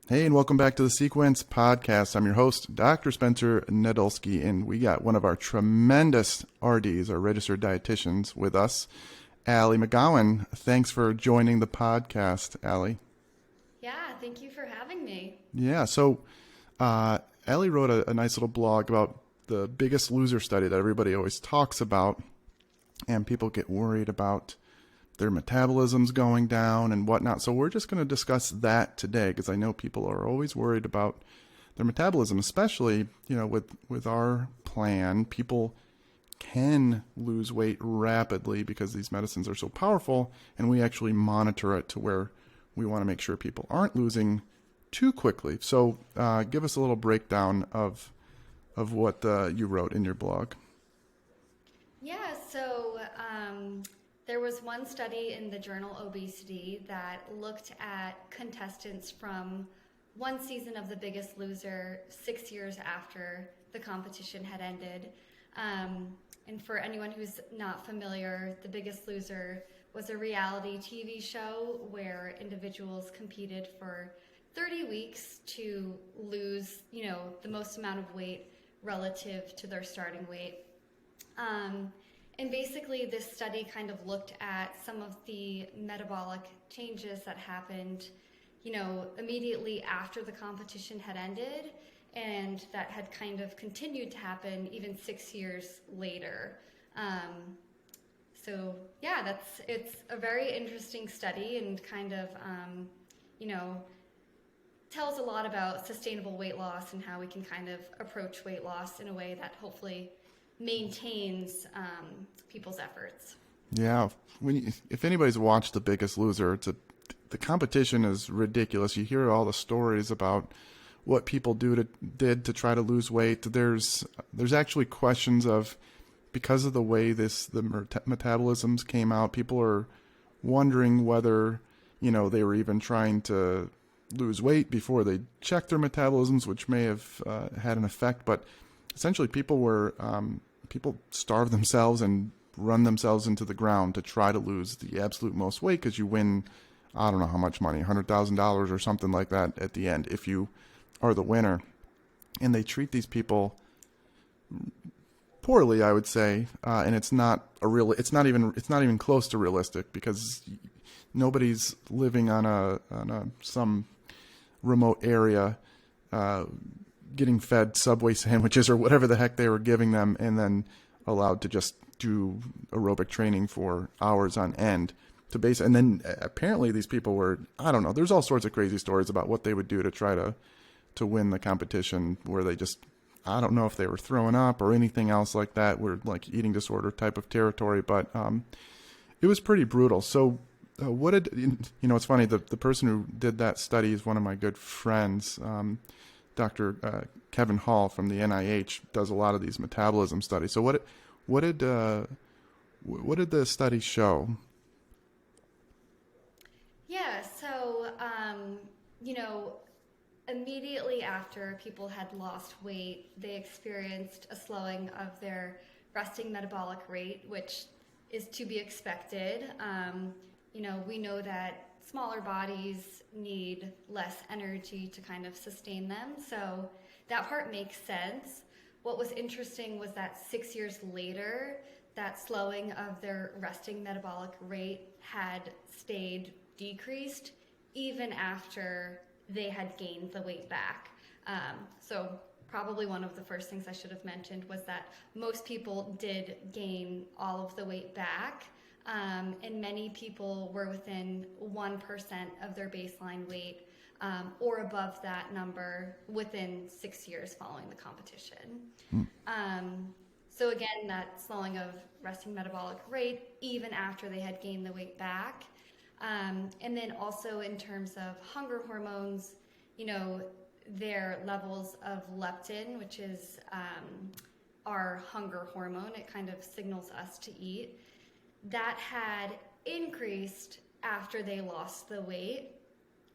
Hey, and welcome back to the Sequence Podcast. I'm your host, Dr. Spencer Nadolsky, and we got one of our tremendous RDs, our registered dietitians, with us, Ali McGowan. Thanks for joining the podcast, Ali. Yeah, thank you for having me. Yeah, so Ali wrote a nice little blog about the Biggest Loser study that everybody always talks about, and people get worried about their metabolism's going down and whatnot. So we're just going to discuss that today because I know people are always worried about their metabolism, especially, with our plan. People can lose weight rapidly because these medicines are so powerful, and we actually monitor it to where we want to make sure people aren't losing too quickly. So give us a little breakdown of what you wrote in your blog. Yeah, there was one study in the journal Obesity that looked at contestants from one season of The Biggest Loser 6 years after the competition had ended. And for anyone who's not familiar, The Biggest Loser was a reality TV show where individuals competed for 30 weeks to lose, the most amount of weight relative to their starting weight. And basically, this study kind of looked at some of the metabolic changes that happened, immediately after the competition had ended, and that had kind of continued to happen even 6 years later. It's a very interesting study and kind of, you know, tells a lot about sustainable weight loss and how we can kind of approach weight loss in a way that hopefully maintains people's efforts. Yeah, if anybody's watched The Biggest Loser, the competition is ridiculous. You hear all the stories about what people did to try to lose weight. There's actually questions of, because of the way the metabolisms came out, people are wondering whether they were even trying to lose weight before they checked their metabolisms, which may have had an effect. But essentially, people starve themselves and run themselves into the ground to try to lose the absolute most weight, because you win, I don't know how much money, $100,000 or something like that at the end if you are the winner. And they treat these people poorly, I would say, and it's not even close to realistic, because nobody's living on some remote area getting fed Subway sandwiches or whatever the heck they were giving them, and then allowed to just do aerobic training for hours on end to base. And then apparently these people were, I don't know, there's all sorts of crazy stories about what they would do to try to win the competition, where they just, I don't know if they were throwing up or anything else like that. We're like eating disorder type of territory, but it was pretty brutal. So it's funny, the person who did that study is one of my good friends. Dr. Kevin Hall from the NIH does a lot of these metabolism studies. So what did the study show? Yeah, immediately after people had lost weight, they experienced a slowing of their resting metabolic rate, which is to be expected. We know that smaller bodies need less energy to kind of sustain them, so that part makes sense. What was interesting was that 6 years later, that slowing of their resting metabolic rate had stayed decreased even after they had gained the weight back. So probably one of the first things I should have mentioned was that most people did gain all of the weight back, and many people were within 1% of their baseline weight, or above that number within 6 years following the competition. So again, that slowing of resting metabolic rate even after they had gained the weight back. And then also in terms of hunger hormones, their levels of leptin, which is our hunger hormone, it kind of signals us to eat, that had increased after they lost the weight.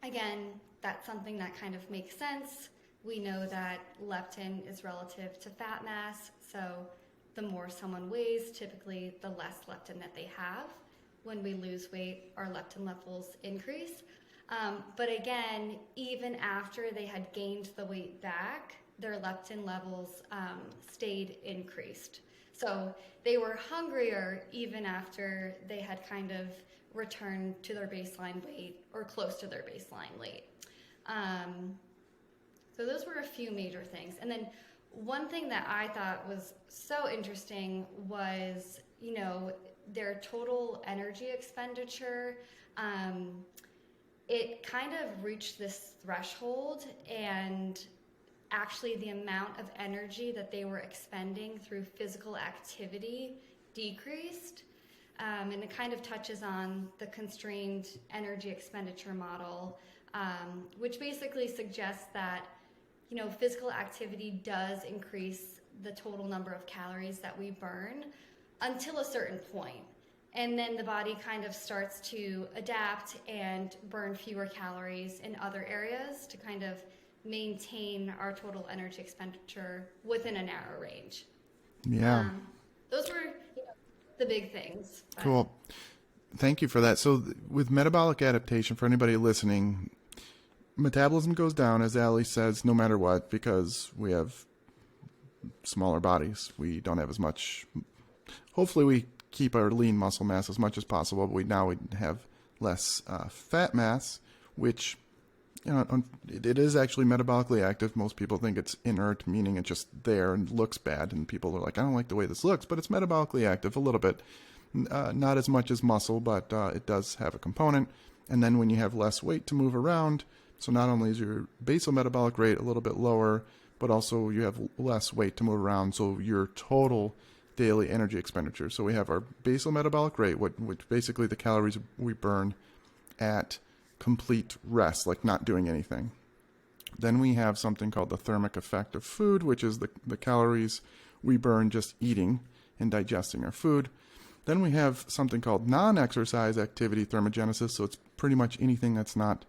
Again, that's something that kind of makes sense. We know that leptin is relative to fat mass, so the more someone weighs, typically the less leptin that they have. When we lose weight, our leptin levels increase. But again, even after they had gained the weight back, their leptin levels stayed increased. So they were hungrier even after they had kind of returned to their baseline weight or close to their baseline weight. So those were a few major things. And then one thing that I thought was so interesting was, their total energy expenditure. It kind of reached this threshold, and actually the amount of energy that they were expending through physical activity decreased. And it kind of touches on the constrained energy expenditure model, which basically suggests that, physical activity does increase the total number of calories that we burn until a certain point. And then the body kind of starts to adapt and burn fewer calories in other areas to kind of maintain our total energy expenditure within a narrow range. Yeah. Those were the big things. Cool. Thank you for that. So with metabolic adaptation, for anybody listening, metabolism goes down, as Ali says, no matter what, because we have smaller bodies. We don't have as much. Hopefully we keep our lean muscle mass as much as possible, but we have less fat mass, which it is actually metabolically active. Most people think it's inert, meaning it's just there and looks bad, and people are like, I don't like the way this looks, but it's metabolically active a little bit. Not as much as muscle, but it does have a component. And then when you have less weight to move around, so not only is your basal metabolic rate a little bit lower, but also you have less weight to move around, so your total daily energy expenditure. So we have our basal metabolic rate, which basically the calories we burn at complete rest, like not doing anything. Then we have something called the thermic effect of food, which is the calories we burn just eating and digesting our food. Then we have something called non-exercise activity thermogenesis, so it's pretty much anything that's not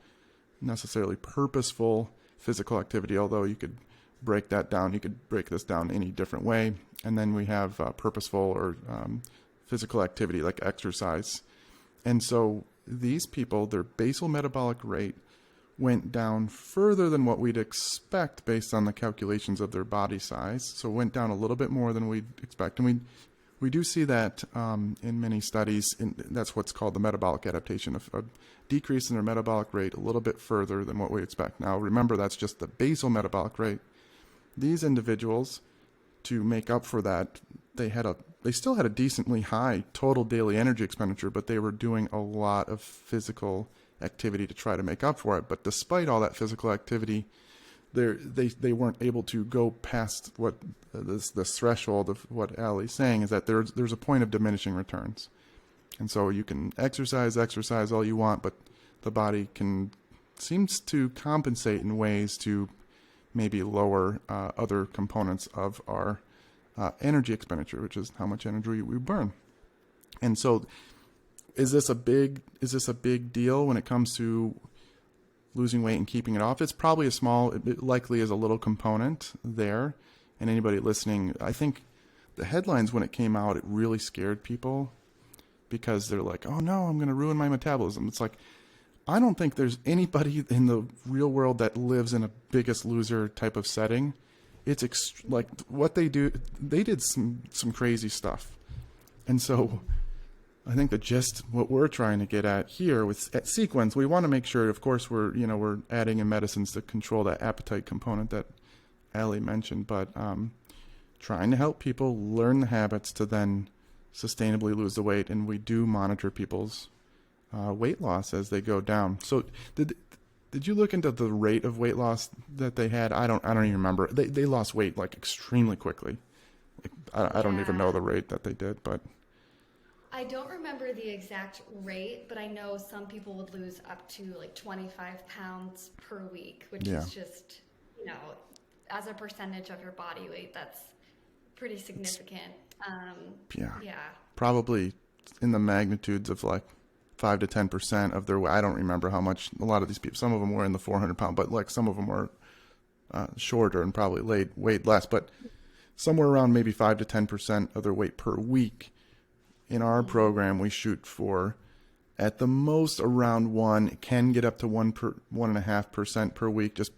necessarily purposeful physical activity, although you could break that down. You could break this down any different way. And then we have purposeful or physical activity like exercise. And so these people, their basal metabolic rate went down further than what we'd expect based on the calculations of their body size. So it went down a little bit more than we'd expect. And we do see that in many studies. That's what's called the metabolic adaptation, a decrease in their metabolic rate a little bit further than what we expect. Now, remember, that's just the basal metabolic rate. These individuals, to make up for that, they still had a decently high total daily energy expenditure, but they were doing a lot of physical activity to try to make up for it. But despite all that physical activity, they weren't able to go past what this threshold of what Ali's saying, is that there's a point of diminishing returns. And so you can exercise all you want, but the body seems to compensate in ways to maybe lower other components of our energy expenditure, which is how much energy we burn. And so is this a big deal when it comes to losing weight and keeping it off? It's probably it likely is a little component there. And anybody listening, I think the headlines when it came out, it really scared people because they're like, oh no, I'm going to ruin my metabolism. It's like, I don't think there's anybody in the real world that lives in a Biggest Loser type of setting. It's like what they do. They did some crazy stuff. And so I think what we're trying to get at here at Sequence, we want to make sure, of course, we're adding in medicines to control that appetite component that Ali mentioned, but trying to help people learn the habits to then sustainably lose the weight. And we do monitor people's weight loss as they go down. So did you look into the rate of weight loss that they had? I don't even remember. They lost weight like extremely quickly. I don't even know the rate that they did, but I don't remember the exact rate, but I know some people would lose up to like 25 pounds per week, which is just, as a percentage of your body weight, that's pretty significant. Probably in the magnitudes of like 5 to 10% of their weight. I don't remember how much. A lot of these people, some of them were in the 400-pound, but like some of them were shorter and probably weighed less, but somewhere around maybe 5 to 10% of their weight per week. In our program, we shoot for at the most around 1. It can get up to 1.5% per week just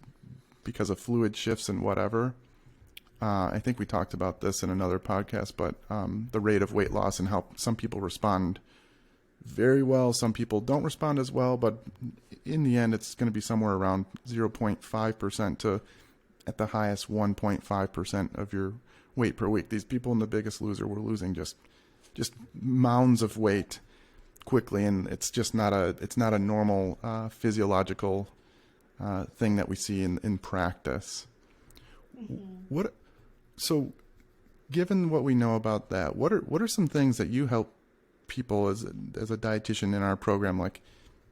because of fluid shifts and whatever. I think we talked about this in another podcast, but the rate of weight loss and how some people respond very well. Some people don't respond as well, but in the end, it's going to be somewhere around 0.5% to at the highest 1.5% of your weight per week. These people in The Biggest Loser were losing just mounds of weight quickly, and it's not a normal physiological thing that we see in practice. Mm-hmm. So given what we know about that, what are some things that you help people as a dietitian in our program? Like,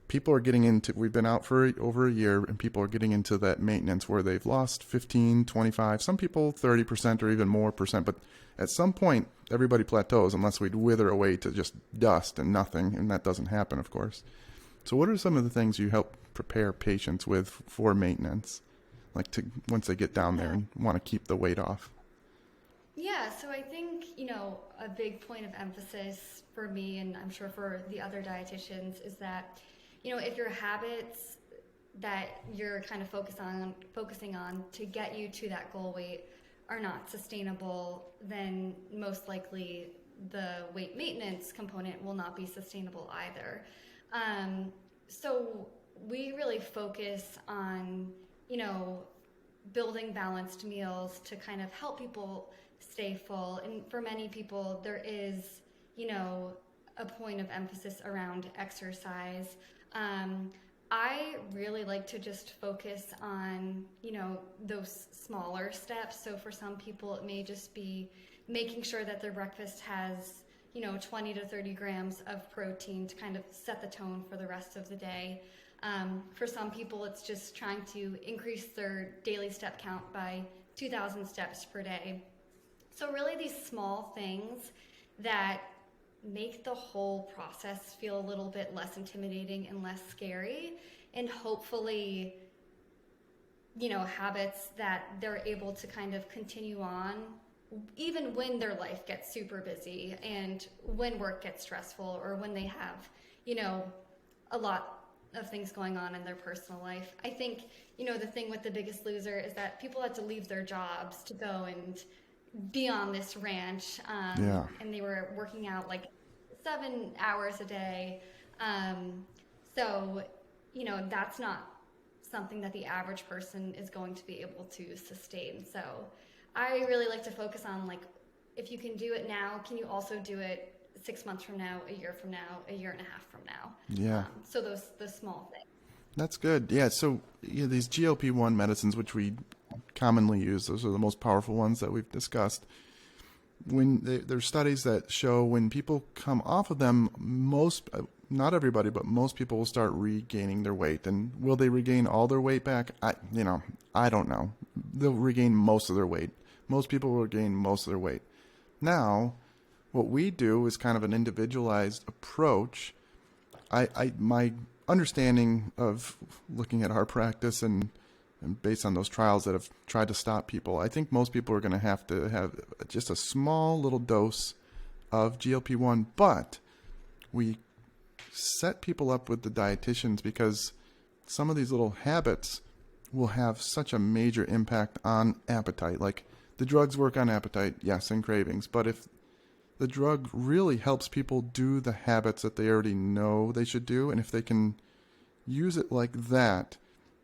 people are getting into, we've been out for over a year, and people are getting into that maintenance where they've lost 15, 25, some people 30% or even more percent. But at some point, everybody plateaus unless we'd wither away to just dust and nothing. And that doesn't happen, of course. So what are some of the things you help prepare patients with for maintenance? Like, to once they get down there and want to keep the weight off? Yeah, so I think, a big point of emphasis for me, and I'm sure for the other dietitians, is that, if your habits that you're kind of focusing on to get you to that goal weight are not sustainable, then most likely the weight maintenance component will not be sustainable either. So we really focus on, building balanced meals to kind of help people stay full. And for many people, there is, a point of emphasis around exercise. I really like to just focus on, those smaller steps. So for some people, it may just be making sure that their breakfast has, 20 to 30 grams of protein to kind of set the tone for the rest of the day. For some people, it's just trying to increase their daily step count by 2,000 steps per day. So really these small things that make the whole process feel a little bit less intimidating and less scary, and hopefully, habits that they're able to kind of continue on even when their life gets super busy and when work gets stressful or when they have, a lot of things going on in their personal life. I think, the thing with The Biggest Loser is that people had to leave their jobs to go and be on this ranch. And they were working out like 7 hours a day. So, that's not something that the average person is going to be able to sustain. So I really like to focus on, like, if you can do it now, can you also do it 6 months from now, a year from now, a year and a half from now? Yeah. So those small things. That's good. Yeah. So these GLP-1 medicines, which we commonly use, those are the most powerful ones that we've discussed. There's studies that show when people come off of them, not everybody, but most people will start regaining their weight. And will they regain all their weight back? I don't know. They'll regain most of their weight. Most people will regain most of their weight. Now, what we do is kind of an individualized approach. My understanding of looking at our practice and based on those trials that have tried to stop people, I think most people are going to have just a small little dose of GLP-1, but we set people up with the dietitians because some of these little habits will have such a major impact on appetite. Like, the drugs work on appetite, yes, and cravings, but if the drug really helps people do the habits that they already know they should do, and if they can use it like that,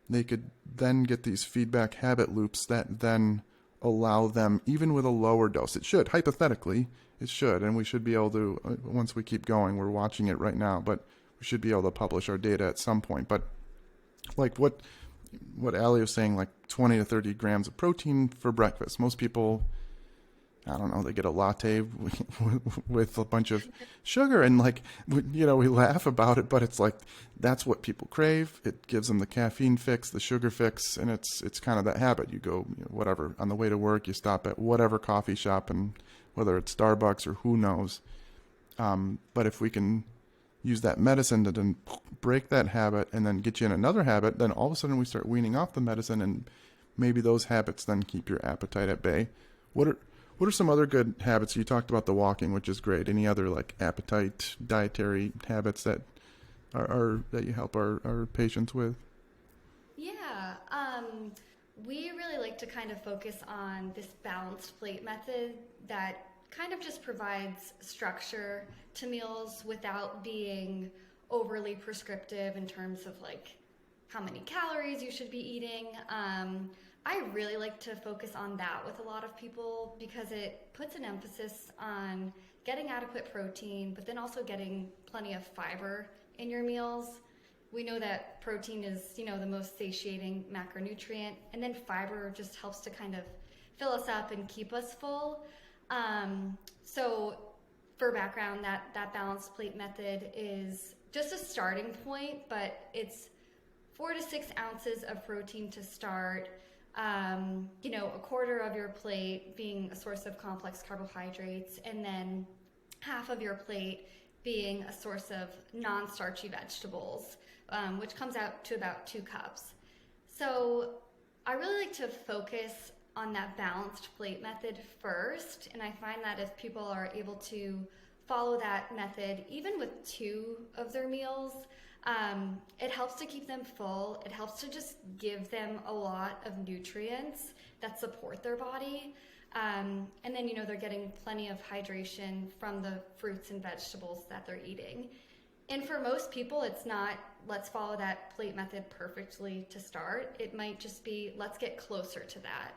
they could then get these feedback habit loops that then allow them, even with a lower dose. It should, hypothetically, it should, and we should be able to, once we keep going, we're watching it right now, but we should be able to publish our data at some point. But like what Ali was saying, like 20 to 30 grams of protein for breakfast. Most people, I don't know, they get a latte with a bunch of sugar, and we laugh about it, but it's like, that's what people crave. It gives them the caffeine fix, the sugar fix, and it's kind of that habit. You go, whatever, on the way to work, you stop at whatever coffee shop, and whether it's Starbucks or who knows. But if we can use that medicine to then break that habit and then get you in another habit, then all of a sudden we start weaning off the medicine, and maybe those habits then keep your appetite at bay. What are some other good habits? You talked about the walking, which is great. Any other like appetite, dietary habits that that you help our patients with? Yeah, we really like to kind of focus on this balanced plate method that kind of just provides structure to meals without being overly prescriptive in terms of like how many calories you should be eating. I really like to focus on that with a lot of people because it puts an emphasis on getting adequate protein, but then also getting plenty of fiber in your meals. We know that protein is, the most satiating macronutrient, and then fiber just helps to kind of fill us up and keep us full. So for background, that balanced plate method is just a starting point, but it's 4 to 6 ounces of protein to start. A quarter of your plate being a source of complex carbohydrates, and then half of your plate being a source of non-starchy vegetables, which comes out to about 2 cups. So I really like to focus on that balanced plate method first, and I find that if people are able to follow that method, even with 2 of their meals, it helps to keep them full. It helps to just give them a lot of nutrients that support their body. And then, they're getting plenty of hydration from the fruits and vegetables that they're eating. And for most people, it's not, let's follow that plate method perfectly to start. It might just be, let's get closer to that.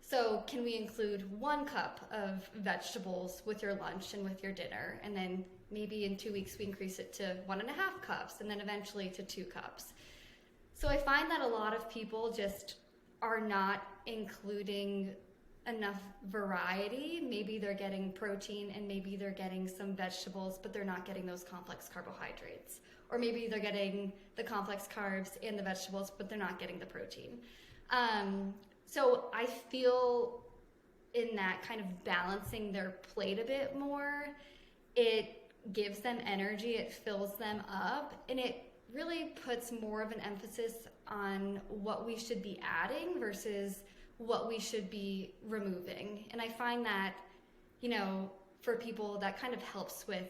So can we include 1 cup of vegetables with your lunch and with your dinner? And then maybe in 2 weeks, we increase it to 1.5 cups, and then eventually to 2 cups. So I find that a lot of people just are not including enough variety. Maybe they're getting protein and maybe they're getting some vegetables, but they're not getting those complex carbohydrates. Or maybe they're getting the complex carbs and the vegetables, but they're not getting the protein. So I feel in that kind of balancing their plate a bit more, it gives them energy, it fills them up, and it really puts more of an emphasis on what we should be adding versus what we should be removing. And I find that, for people, that kind of helps with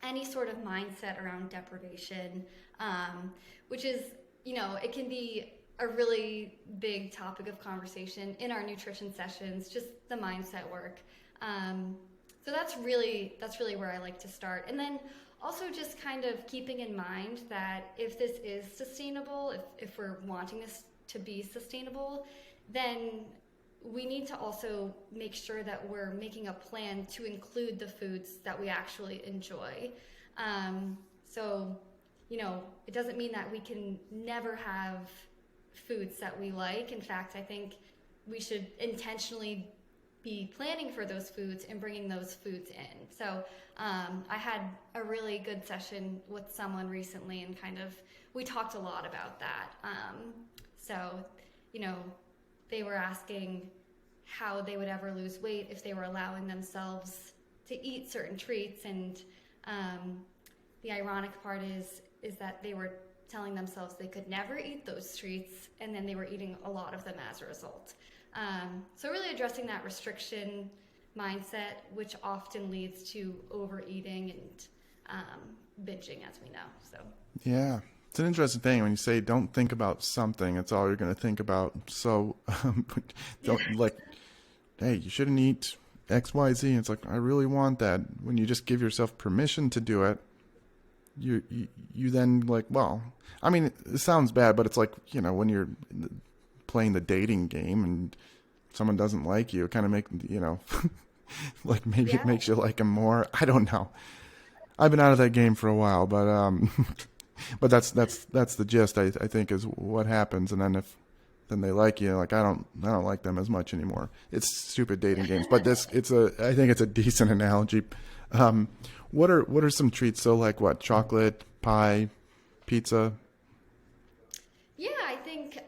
any sort of mindset around deprivation, which is, it can be a really big topic of conversation in our nutrition sessions, just the mindset work. So that's really where I like to start. And then also just kind of keeping in mind that if this is sustainable, if we're wanting this to be sustainable, then we need to also make sure that we're making a plan to include the foods that we actually enjoy. So, it doesn't mean that we can never have foods that we like. In fact, I think we should intentionally be planning for those foods and bringing those foods in. So I had a really good session with someone recently, and we talked a lot about that. They were asking how they would ever lose weight if they were allowing themselves to eat certain treats. And the ironic part is that they were telling themselves they could never eat those treats, and then they were eating a lot of them as a result. So really addressing that restriction mindset, which often leads to overeating and binging, as we know. So Yeah. It's an interesting thing when you say don't think about something, it's all you're going to think about. So don't hey, you shouldn't eat X, Y, Z. It's like, I really want that. When you just give yourself permission to do it, you then it sounds bad, but it's like, when you're playing the dating game and someone doesn't like you, it kind of maybe it makes you like them more. I don't know. I've been out of that game for a while, but but that's the gist. I think is what happens, and then then they like you, like I don't like them as much anymore. It's stupid dating games, but I think it's a decent analogy. What are some treats? So like what? Chocolate, pie, pizza. Yeah, I think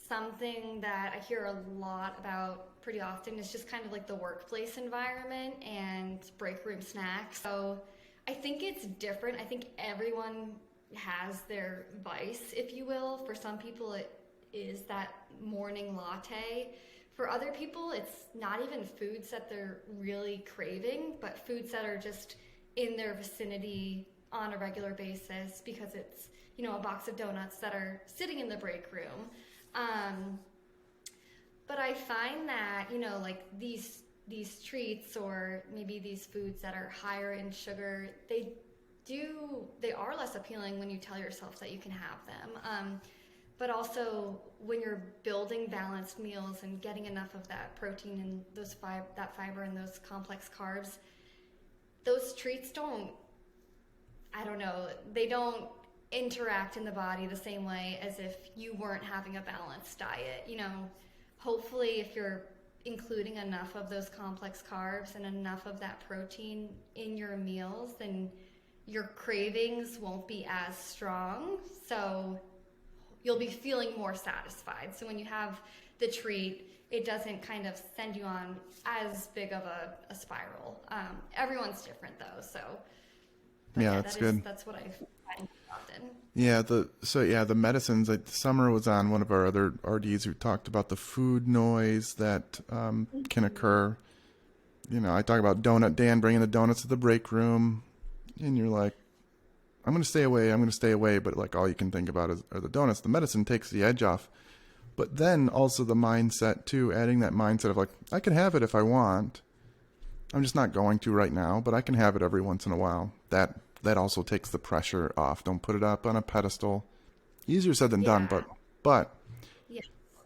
something that I hear a lot about pretty often is just kind of like the workplace environment and break room snacks. So I think it's different. I think everyone has their vice, if you will. For some people, it is that morning latte. For other people, it's not even foods that they're really craving, but foods that are just in their vicinity on a regular basis because it's, a box of donuts that are sitting in the break room. But I find that, like these treats or maybe these foods that are higher in sugar, they are less appealing when you tell yourself that you can have them. But also when you're building balanced meals and getting enough of that protein and that fiber and those complex carbs, those treats they don't interact in the body the same way as if you weren't having a balanced diet. Hopefully if you're including enough of those complex carbs and enough of that protein in your meals, then your cravings won't be as strong. So you'll be feeling more satisfied. So when you have the treat, it doesn't kind of send you on as big of a spiral. Everyone's different though, so. Yeah, that's good. That's what I find often. Yeah, the medicines. Like Summer was on one of our other RDs who talked about the food noise that can occur. I talk about Dan bringing the donuts to the break room, and you're like, I'm going to stay away, but like all you can think about are the donuts. The medicine takes the edge off. But then also the mindset too, adding that mindset of like, I can have it if I want. I'm just not going to right now, but I can have it every once in a while. That also takes the pressure off. Don't put it up on a pedestal. Easier said than done, but yeah.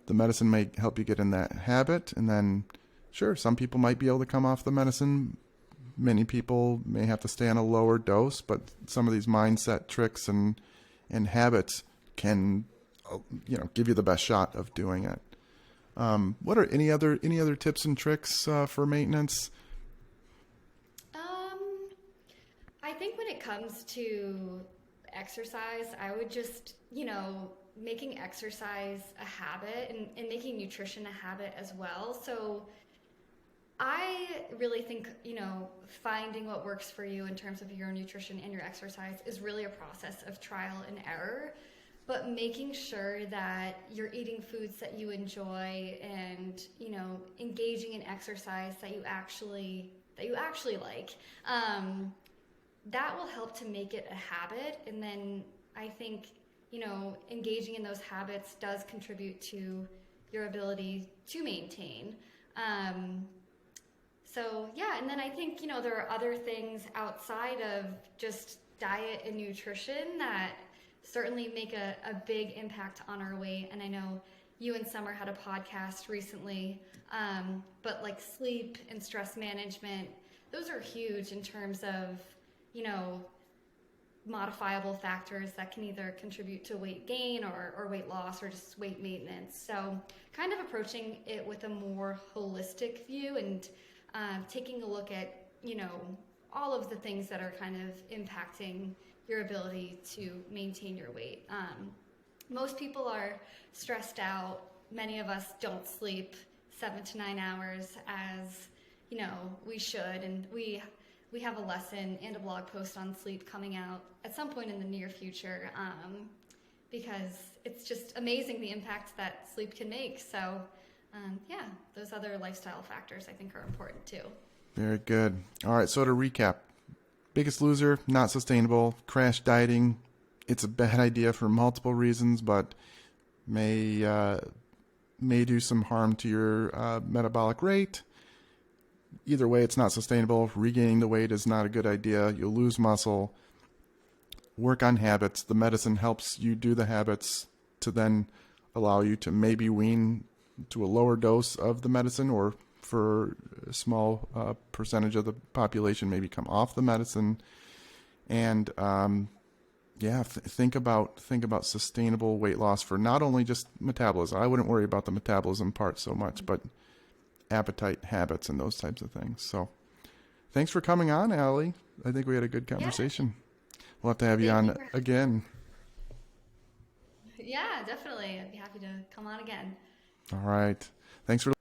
The medicine may help you get in that habit. And then, sure, some people might be able to come off the medicine. Many people may have to stay on a lower dose, but some of these mindset tricks and habits can, give you the best shot of doing it. What are any other tips and tricks for maintenance? I think when it comes to exercise, I would just, making exercise a habit and making nutrition a habit as well. So I really think, finding what works for you in terms of your nutrition and your exercise is really a process of trial and error, but making sure that you're eating foods that you enjoy and, engaging in exercise that you actually like. That will help to make it a habit. And then I think, engaging in those habits does contribute to your ability to maintain. So yeah, and then I think, there are other things outside of just diet and nutrition that certainly make a big impact on our weight. And I know you and Summer had a podcast recently, but like sleep and stress management, those are huge in terms of, modifiable factors that can either contribute to weight gain or weight loss or just weight maintenance. So kind of approaching it with a more holistic view and taking a look at, all of the things that are kind of impacting your ability to maintain your weight. Most people are stressed out. Many of us don't sleep 7 to 9 hours as, we should. And we have a lesson and a blog post on sleep coming out at some point in the near future because it's just amazing the impact that sleep can make. So, those other lifestyle factors I think are important too. Very good. All right, so to recap, Biggest Loser, not sustainable. Crash dieting, it's a bad idea for multiple reasons, but may do some harm to your metabolic rate. Either way, it's not sustainable. Regaining the weight is not a good idea. You'll lose muscle. Work on habits. The medicine helps you do the habits to then allow you to maybe wean to a lower dose of the medicine, or for a small percentage of the population maybe come off the medicine. And think about sustainable weight loss for not only just metabolism. I wouldn't worry about the metabolism part so much, but appetite, habits, and those types of things. So thanks for coming on, Ali. I think we had a good conversation. Yeah. We'll have to have you on again. Yeah, definitely. I'd be happy to come on again. All right. Thanks for